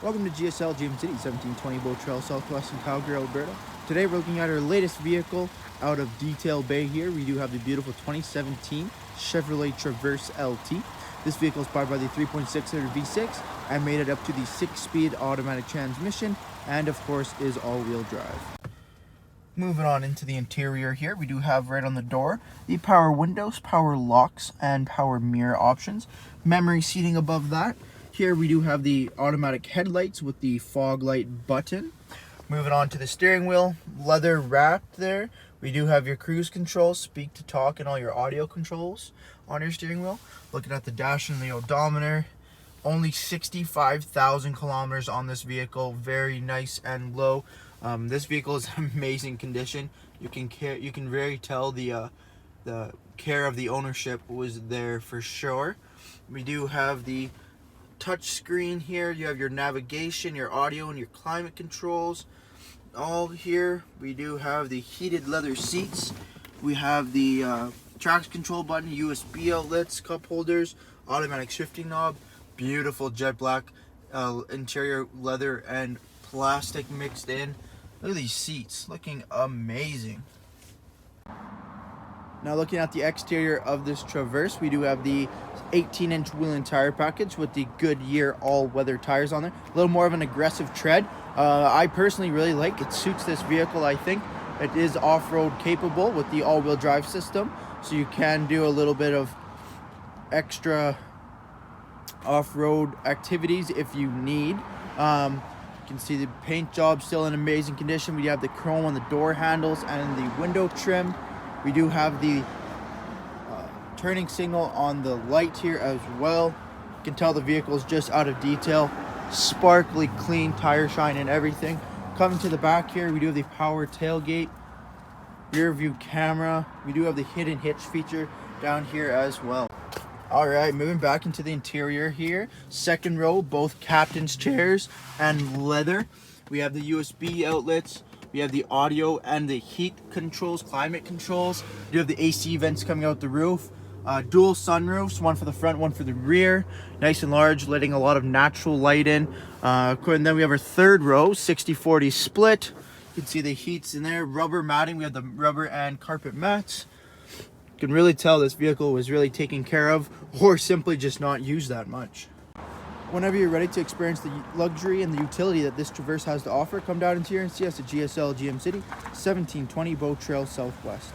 Welcome to GSL GM City, 1720 Boat Trail, Southwest in Calgary, Alberta. Today we're looking at our latest vehicle out of Detail Bay here. We do have the beautiful 2017 Chevrolet Traverse LT. This vehicle is powered by the 3.6-liter V6 and made it up to the 6-speed automatic transmission and of course is all-wheel drive. Moving on into the interior here, we do have right on the door the power windows, power locks, and power mirror options. Memory seating above that. Here we do have the automatic headlights with the fog light button. Moving on to the steering wheel, leather wrapped there. We do have your cruise control, speak to talk, and all your audio controls on your steering wheel. Looking at the dash and the odometer, only 65,000 kilometers on this vehicle. Very nice and low. This vehicle is in amazing condition. You can really tell the care of the ownership was there for sure. We do have the touch screen here. You have your navigation, your audio, and your climate controls all here. We do have the heated leather seats. We have the traction control button, USB outlets, cup holders, automatic shifting knob, beautiful jet black interior leather and plastic mixed in. Look at these seats, looking amazing. Now looking at the exterior of this Traverse, we do have the 18-inch wheel and tire package with the Goodyear all-weather tires on there. A little more of an aggressive tread. I personally really like it. Suits this vehicle, I think. It is off-road capable with the all-wheel drive system, so you can do a little bit of extra off-road activities if you need. You can see the paint job still in amazing condition. We have the chrome on the door handles and the window trim. We do have the turning signal on the light here as well. You can tell the vehicle is just out of detail. Sparkly clean tire shine and everything. Coming to the back here, we do have the power tailgate, rear view camera. We do have the hidden hitch feature down here as well. All right, moving back into the interior here. Second row, both captain's chairs and leather. We have the USB outlets. We have the audio and the heat controls, climate controls. We do have the AC vents coming out the roof. Dual sunroofs, one for the front, one for the rear. Nice and large, letting a lot of natural light in. And then we have our third row, 60-40 split. You can see the heats in there. Rubber matting, we have the rubber and carpet mats. You can really tell this vehicle was really taken care of or simply just not used that much. Whenever you're ready to experience the luxury and the utility that this Traverse has to offer, come down into here and see us at GSL GM City, 1720 Boat Trail Southwest.